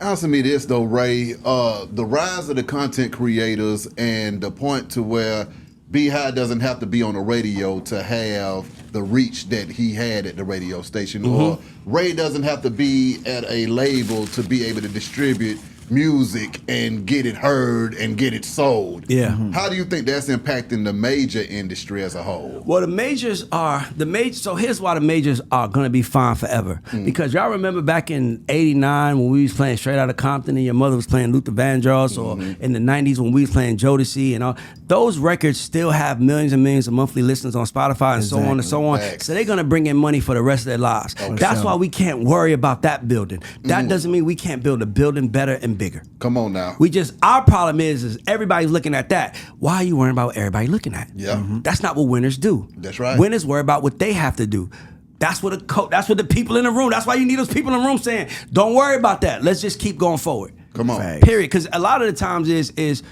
Answer me this though, Ray. The rise of the content creators and the point to where B-High doesn't have to be on the radio to have the reach that he had at the radio station, or Ray doesn't have to be at a label to be able to distribute music and get it heard and get it sold. Yeah. How do you think that's impacting the major industry as a whole? Well, the majors are so here's why the majors are gonna be fine forever. Because y'all remember back in '89 when we was playing Straight Outta Compton and your mother was playing Luther Vandross, or in the '90s when we was playing Jodeci and all those records still have millions and millions of monthly listeners on Spotify and so on and so on. Facts. So they're gonna bring in money for the rest of their lives. That's why we can't worry about that building. That doesn't mean we can't build a building better and bigger. Come on now. Our problem is everybody's looking at that. Why are you worrying about what everybody looking at? Yeah. That's not what winners do. That's right. Winners worry about what they have to do. That's what the people in the room, that's why you need those people in the room saying, don't worry about that. Let's just keep going forward. Come on. Facts. Period. Because a lot of the times is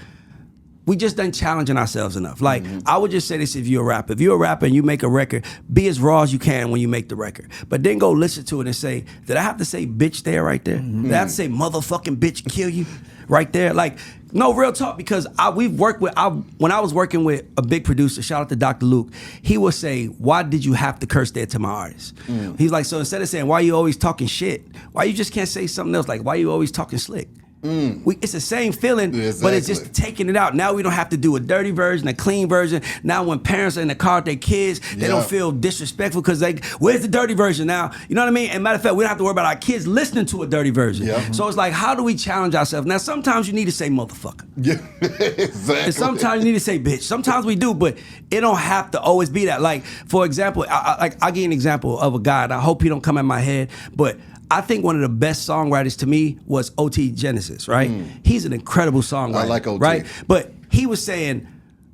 we just done challenging ourselves enough. Like, I would just say this if you're a rapper. If you're a rapper and you make a record, be as raw as you can when you make the record. But then go listen to it and say, did I have to say bitch there right there? Did I have to say motherfucking bitch kill you right there? Like, no, real talk, because when I was working with a big producer, shout out to Dr. Luke, he would say, why did you have to curse there to my artist? He's like, so instead of saying, why you always talking shit, why you just can't say something else? Like, why you always talking slick? It's the same feeling, but it's just taking it out. Now we don't have to do a dirty version, a clean version. Now when parents are in the car with their kids, they don't feel disrespectful because where's the dirty version now? You know what I mean? And matter of fact, we don't have to worry about our kids listening to a dirty version. So it's like, how do we challenge ourselves? Now sometimes you need to say motherfucker. Yeah, exactly. And sometimes you need to say bitch. Sometimes we do, but it don't have to always be that. Like, for example, I'll give you an example of a guy, and I hope he don't come in my head, but I think one of the best songwriters to me was O.T. Genesis, right? He's an incredible songwriter. I like O.T. Right? But he was saying,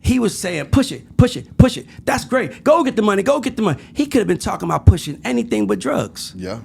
push it, push it, push it. That's great. Go get the money, go get the money. He could have been talking about pushing anything but drugs. Yeah.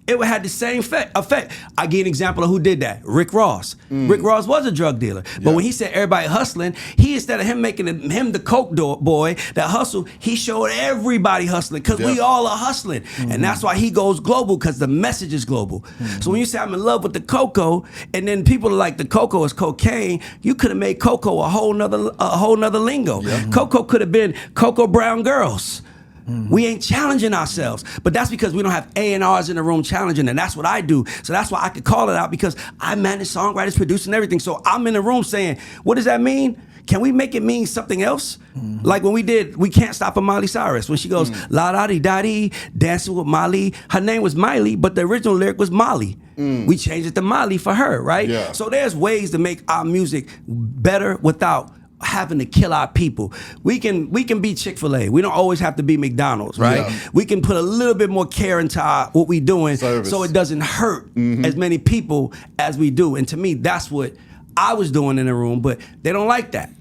It would have the same effect. I give an example of who did that. Rick Ross. Rick Ross was a drug dealer. But when he said everybody hustling, he, instead of him making him the coke boy that hustle, he showed everybody hustling because we all are hustling. And that's why he goes global, because the message is global. So when you say I'm in love with the cocoa, and then people are like the cocoa is cocaine, you could have made cocoa a whole nother lingo. Cocoa could have been Cocoa Brown Girls. We ain't challenging ourselves, but that's because we don't have A&Rs in the room challenging, and that's what I do. So that's why I could call it out, because I manage songwriters, producing everything. So I'm in the room saying, what does that mean? Can we make it mean something else? Like when we did We Can't Stop a Miley Cyrus, when she goes, la-da-dee-da-dee, dancing with Molly. Her name was Miley, but the original lyric was Molly. We changed it to Molly for her, right? Yeah. So there's ways to make our music better without having to kill our people. We can be Chick-fil-A. We don't always have to be McDonald's, right? Yeah. We can put a little bit more care into what we doing Service. so it doesn't hurt as many people as we do. And to me, that's what I was doing in the room, but they don't like that.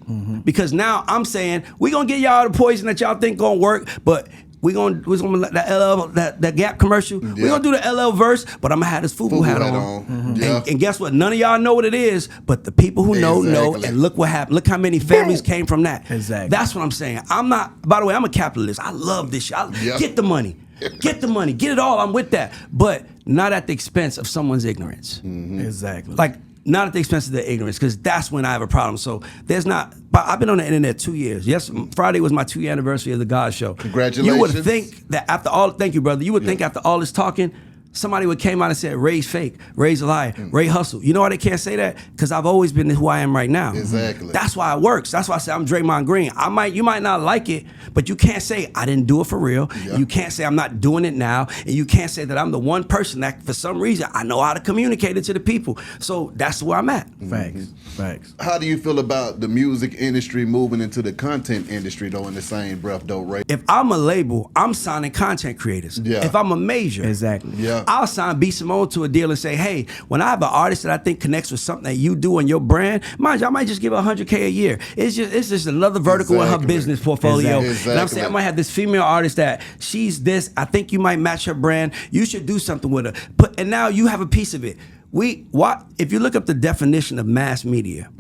Because now I'm saying, we're gonna get y'all the poison that y'all think gonna work, but we're gonna let that LL, that Gap commercial, we're gonna do the LL verse, but I'm gonna have this FUBU hat on. And guess what? None of y'all know what it is, but the people who know, and look what happened. Look how many families came from that. Exactly. That's what I'm saying. I'm not, by the way, I'm a capitalist. I love this shit. Get the money. Get the money. Get it all. I'm with that. But not at the expense of someone's ignorance. Exactly. Like, not at the expense of their ignorance, because that's when I have a problem. So there's not, but I've been on the internet 2 years. Yes, Friday was my 2-year anniversary of the God Show. Congratulations. You would think that after all, thank you, brother. You would think after all this talking, somebody would came out and said, Ray's fake, Ray's a liar, Ray hustle. You know why they can't say that? Because I've always been who I am right now. Exactly. That's why it works. That's why I say I'm Draymond Green. You might not like it, but you can't say I didn't do it for real. You can't say I'm not doing it now. And you can't say that I'm the one person that for some reason I know how to communicate it to the people. So that's where I'm at. Facts. How do you feel about the music industry moving into the content industry though in the same breath though, Ray? If I'm a label, I'm signing content creators. If I'm a major, Exactly. I'll sign B. Simone to a deal and say, hey, when I have an artist that I think connects with something that you do in your brand, mind you, I might just give her $100K a year. It's just another vertical in her business portfolio. Exactly. And I'm saying I might have this female artist that she's this. I think you might match her brand. You should do something with her. And now you have a piece of it. If you look up the definition of mass media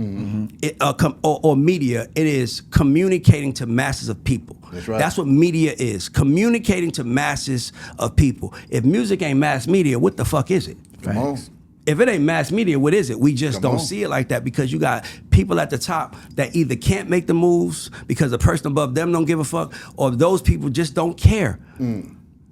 or media, it is communicating to masses of people. That's right. That's what media is, communicating to masses of people. If music ain't mass media, what the fuck is it? Come on. if it ain't mass media, what is it? We just Come don't on. see it like that because you got people at the top that either can't make the moves because the person above them don't give a fuck, or those people just don't care.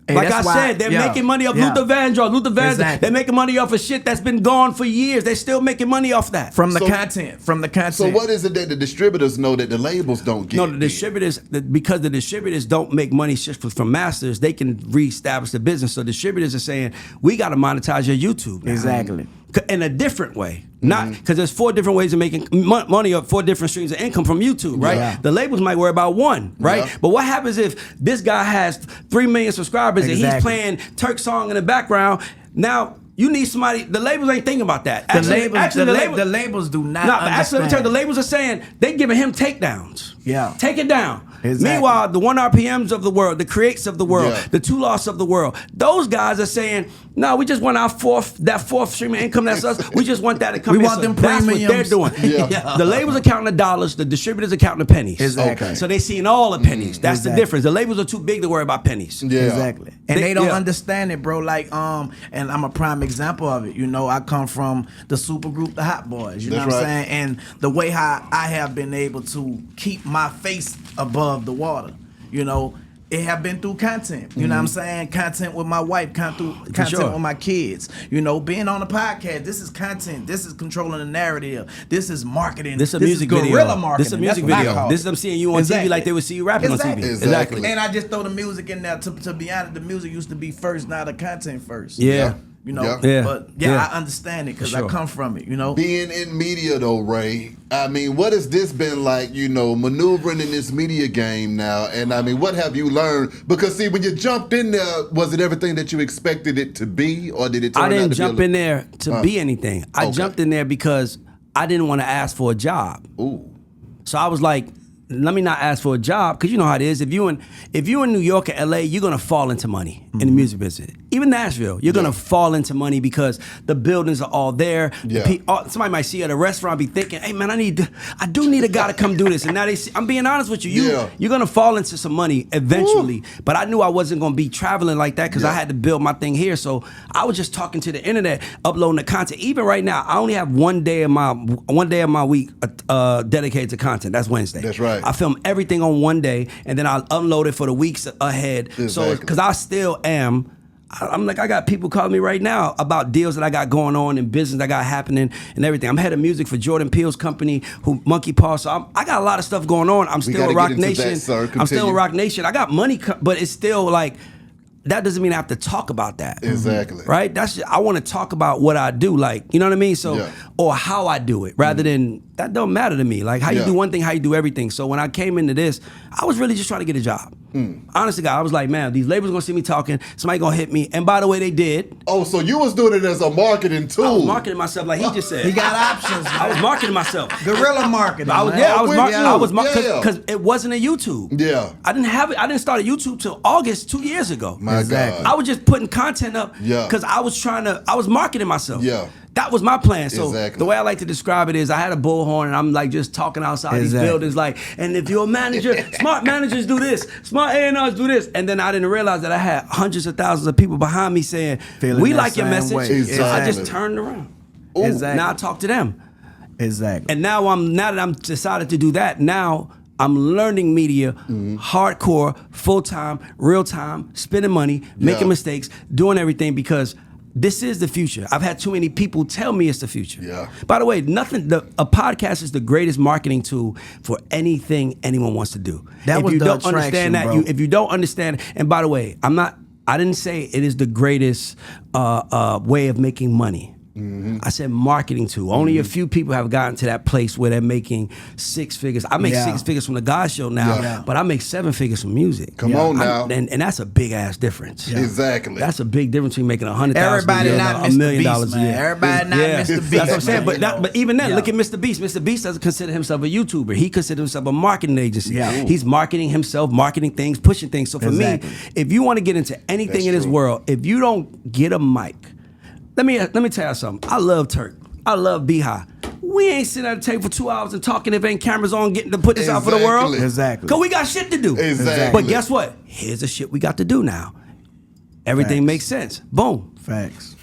Hey, Like I that's why- said, they're yeah, making money off yeah. Luther Vandross. Exactly. They're making money off of shit that's been gone for years. They're still making money off that. From the So- content. From the content. So what is it that the distributors know that the labels don't get? No, the distributors, because the distributors don't make money just from masters, they can reestablish the business. So distributors are saying, we got to monetize your YouTube now. Exactly. In a different way. Not because there's 4 different ways of making money, or 4 different streams of income from YouTube, right? Yeah. The labels might worry about one, right? Yeah. But what happens if this guy has 3 million subscribers and he's Exactly. playing Turk song in the background? Now you need somebody. The labels ain't thinking about that. The labels do not Nah, but actually, let me tell you, understand. the labels are saying they giving him takedowns. Yeah. Take it down. Exactly. Meanwhile, the 1 RPMs of the world, the creates of the world, Yeah. the 2 loss of the world, those guys are saying, no, we just want our fourth stream of income. That's us. We just want that to come We in. want So them that's what they're premiums. doing. Yeah. The labels are counting the dollars. The distributors are counting the pennies. Exactly. Okay. So they seeing all the pennies. That's the Exactly. difference. The labels are too big to worry about pennies. Yeah. Exactly. And they don't yeah. understand it, bro. Like, and I'm a prime example of it. You know, I come from the super group, the Hot Boys. You know That's what I'm right. saying? And the way how I have been able to keep my face above the water, you know, it have been through content. You know what I'm saying? Content with my wife, content sure. with my kids. You know, being on a podcast, this is content. This is controlling the narrative. This is marketing. This a music video. guerrilla marketing. This is a music That's what I video. call This it. is them seeing you on TV like they would see you rapping on TV. Exactly. And I just throw the music in there. To be honest, the music used to be first, now the content first. Yeah. You know, Yeah. but Yeah. I understand it because For sure. I come from it. You know, Being in media though, Ray, I mean, what has this been like, you know, maneuvering in this media game now? And I mean, what have you learned? Because see, when you jumped in there, was it everything that you expected it to be, or did it turn I out to didn't be jump in there to be anything. I Okay. jumped in there because I didn't want to ask for a job. Ooh. So I was like, let me not ask for a job, because you know how it is. If you in New York or LA, you're gonna fall into money in the music business. Even Nashville, you're gonna fall into money because the buildings are all there. Yeah. Somebody might see you at a restaurant, be thinking, "Hey man, I do need a guy to come do this." And now they see, I'm being honest with you. Yeah. You're gonna fall into some money eventually. But I knew I wasn't gonna be traveling like that because I had to build my thing here. So I was just talking to the internet, uploading the content. Even right now, I only have one day of my week dedicated to content. That's Wednesday. That's right. I film everything on one day, and then I'll upload it for the weeks ahead. So, Exactly. because I still am. I'm like, I got people calling me right now about deals that I got going on and business I got happening and everything. I'm head of music for Jordan Peele's company, Monkey Paw. So I got a lot of stuff going on. I'm still gotta with Rock get into Nation. that, sir. I'm still Continue. with Rock Nation. I got money, but it's still like, that doesn't mean I have to talk about that. Exactly. Right? I want to talk about what I do, like, you know what I mean? So, Yeah. or how I do it, rather than, that don't matter to me. Like, how you Yeah. do one thing, how you do everything. So when I came into this, I was really just trying to get a job. Honestly, God, I was like, man, these labels gonna see me talking, somebody gonna hit me. And by the way, they did. Oh, so you was doing it as a marketing tool. I was marketing myself like he just said. he got options. I was marketing myself. guerrilla marketing. I was, man. yeah, I was with marketing. you. I was Yeah. because it wasn't a YouTube. Yeah. I didn't have it. I didn't start a YouTube till August 2 years ago. My Exactly. God. I was just putting content up Yeah. because I was marketing myself. Yeah. That was my plan. So Exactly. the way I like to describe it is I had a bullhorn and I'm like just talking outside these Exactly. buildings like, and if you're a manager, smart managers do this, smart A&Rs do this. And then I didn't realize that I had hundreds of thousands of people behind me saying, Feeling we that like your same message. way. So I just Exactly. turned around. Ooh. Exactly. Now I talk to them. Exactly. And now that I'm decided to do that, now I'm learning media, hardcore, full time, real time, spending money, making Yeah. mistakes, doing everything because this is the future. I've had too many people tell me it's the future. Yeah. By the way, a podcast is the greatest marketing tool for anything anyone wants to do. That if was you the don't attraction, understand that, bro. if you don't understand, and by the way, I didn't say it is the greatest way of making money. I said marketing tool. Only a few people have gotten to that place where they're making 6 figures. I make Yeah. 6 figures from the God Show now, Yeah. but I make 7 figures from music. Come on I- now. and that's a big ass difference. Exactly. That's a big difference between making $100,000 Everybody a year not and Mr. $1 million Beast, a man. year. Everybody not Mr. Beast. That's what I'm saying. man, But you know. but even then, Yeah. look at Mr. Beast. Mr. Beast doesn't consider himself a YouTuber. He considers himself a marketing agency. Yeah. Ooh. He's marketing himself, marketing things, pushing things. So for Exactly. me, if you want to get into anything That's in this true. world, if you don't get a mic, let me tell you something. I love Turk. I love Beehive. We ain't sitting at a table for 2 hours and talking if ain't cameras on getting to put this out for the world. Exactly. Because we got shit to do. Exactly. But guess what? Here's the shit we got to do now. Everything Facts. makes sense. Boom. Facts.